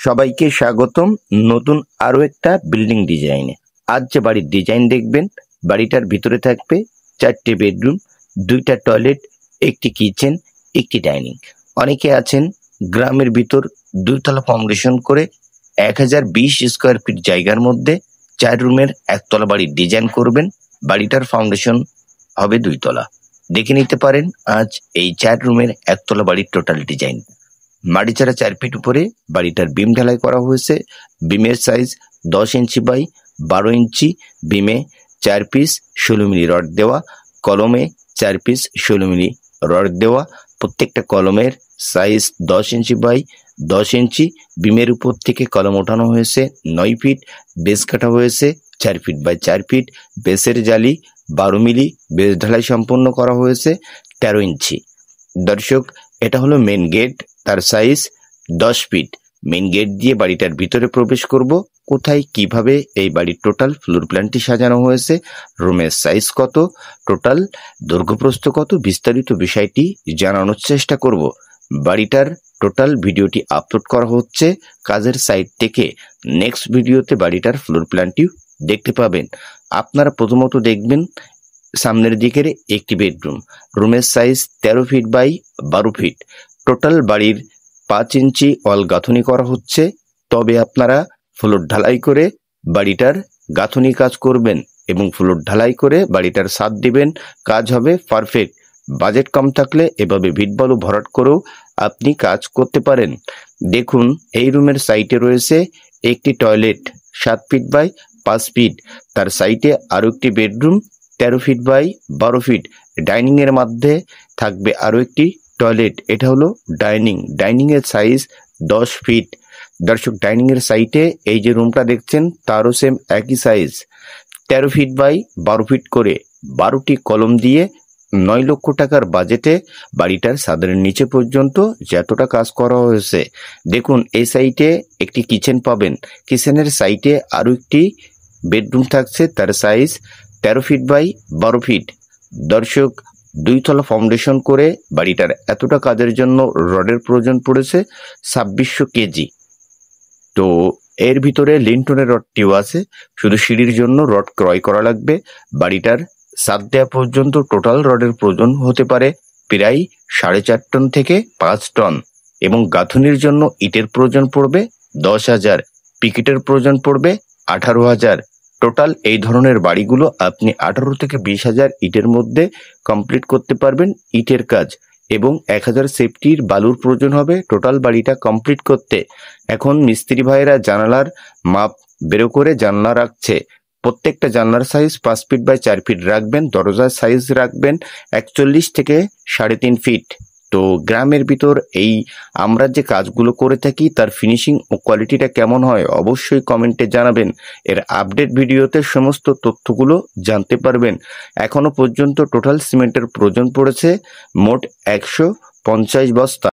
সবাইকে স্বাগতম নতুন আরো একটা বিল্ডিং ডিজাইনে। আজ যে বাড়ির ডিজাইন দেখবেন, বাড়িটার ভিতরে থাকবে 4টে বেডরুম, 2টা টয়লেট, একটি কিচেন, একটি ডাইনিং। অনেকে আছেন গ্রামের ভিতর 2তলা ফাউন্ডেশন করে 1020 স্কোয়ার ফিট জায়গার মধ্যে 4 রুমের 1তলা বাড়ির ডিজাইন করবেন। বাড়িটার ফাউন্ডেশন হবে 2তলা। দেখে নিতে পারেন আজ এই 4 রুমের 1তলা বাড়ির টোটাল ডিজাইন। মাটি ছাড়া 4 ফিট উপরে বাড়িটার বিম ঢালাই করা হয়েছে। বিমের সাইজ 10 ইঞ্চি বাই 12 ইঞ্চি। বিমে 4 পিস 16 মিলি রড দেওয়া, কলমে 4 পিস 16 মিলি রড দেওয়া। প্রত্যেকটা কলমের সাইজ 10 ইঞ্চি বাই 10 ইঞ্চি। বিমের উপর থেকে কলম ওঠানো হয়েছে 9 ফিট। বেস কাটা হয়েছে 4 ফিট বাই 4 ফিট। বেসের জালি 12 মিলি। বেস ঢালাই সম্পন্ন করা হয়েছে 13 ইঞ্চি। দর্শক, এটা হলো মেন গেট, তার সাইজ 10 ফিট। মেন গেট দিয়ে বাড়িটার ভিতরে প্রবেশ করব। কোথায় কিভাবে এই বাড়ির টোটাল ফ্লোর প্ল্যানটি সাজানো হয়েছে, রুমের সাইজ কত, টোটাল দৈর্ঘ্যপ্রস্থ কত, বিস্তারিত বিষয়টি জানানোর চেষ্টা করব। বাড়িটার টোটাল ভিডিওটি আপলোড করা হচ্ছে কাজের সাইট থেকে। নেক্সট ভিডিওতে বাড়িটার ফ্লোর প্ল্যানটি দেখতে পাবেন। আপনারা প্রথমত দেখবেন সামনের দিকের একটি বেডরুম। রুমের size 13 feet by 12 feet. Total বাড়ির 5 ইঞ্চি ওয়াল গাঁথনি করা হচ্ছে। তবে আপনারা ফ্লোর ঢালাই করে বাড়িটার গাঁথনি কাজ করবেন এবং ফ্লোর ঢালাই করে বাড়িটার ছাদ দিবেন, কাজ হবে পারফেক্ট। বাজেট কম থাকলে এভাবে ভিট বালু ভরাট করেও আপনি কাজ করতে পারেন। দেখুন, এই রুমের সাইটে রয়েছে একটি টয়লেট 7 ফিট বাই 5 ফিট। তার সাইটে আরো একটি bedroom 13 feet by 12 feet. Dining এর মধ্যে থাকবে আরো একটি টয়লেট। এটা হলো ডাইনিং। ডাইনিং এর সাইজ 10 ফিট। দর্শক, ডাইনিং এর সাইটে এই যে রুমটা দেখছেন তারও সেম একই সাইজ 13 ফিট বাই 12 ফিট করে 12টি কলম দিয়ে 9 লক্ষ টাকার বাজেটে বাড়িটার ছাদের নিচে পর্যন্ত যতটা কাজ করা হয়েছে। দেখুন, এই সাইটে একটি কিচেন পাবেন। কিচেনের সাইটে আরো একটি বেডরুম থাকছে, তার সাইজ 13 ফিট বাই 12 ফিট। দর্শক, 2তলা ফাউন্ডেশন করে বাড়িটার এতটা কাজের জন্য রডের প্রয়োজন পড়েছে 2600 কেজি। তো এর ভিতরে লিন্টনের রডটিও আছে, শুধু সিঁড়ির জন্য রড ক্রয় করা লাগবে। বাড়িটার ছাদ দেওয়া পর্যন্ত টোটাল রডের প্রয়োজন হতে পারে প্রায় 4.5 টন থেকে 5 টন। এবং গাঁথনির জন্য ইটের প্রয়োজন পড়বে 10,000, পিকেটের প্রয়োজন পড়বে 18,000। টোটাল এই ধরনের বাড়িগুলো আপনি 18 থেকে 20,000 ইটের মধ্যে কমপ্লিট করতে পারবেন ইটের কাজ, এবং 1000 সেফটির বালুর প্রয়োজন হবে টোটাল বাড়িটা কমপ্লিট করতে। এখন মিস্ত্রি ভাইয়েরা জানালার মাপ বের করে জানলা রাখছে। প্রত্যেকটা জানলার সাইজ 5 ফিট বাই 4 ফিট রাখবেন। দরজার সাইজ রাখবেন 41 থেকে 3.5 ফিট। তো গ্রামের ভিতর এই আমরা যে কাজগুলো করে থাকি তার ফিনিশিং ও কোয়ালিটিটা কেমন হয় অবশ্যই কমেন্টে জানাবেন। এর আপডেট ভিডিওতে সমস্ত তথ্যগুলো জানতে পারবেন। এখনো পর্যন্ত টোটাল সিমেন্টের প্রয়োজন পড়েছে মোট 150 বস্তা।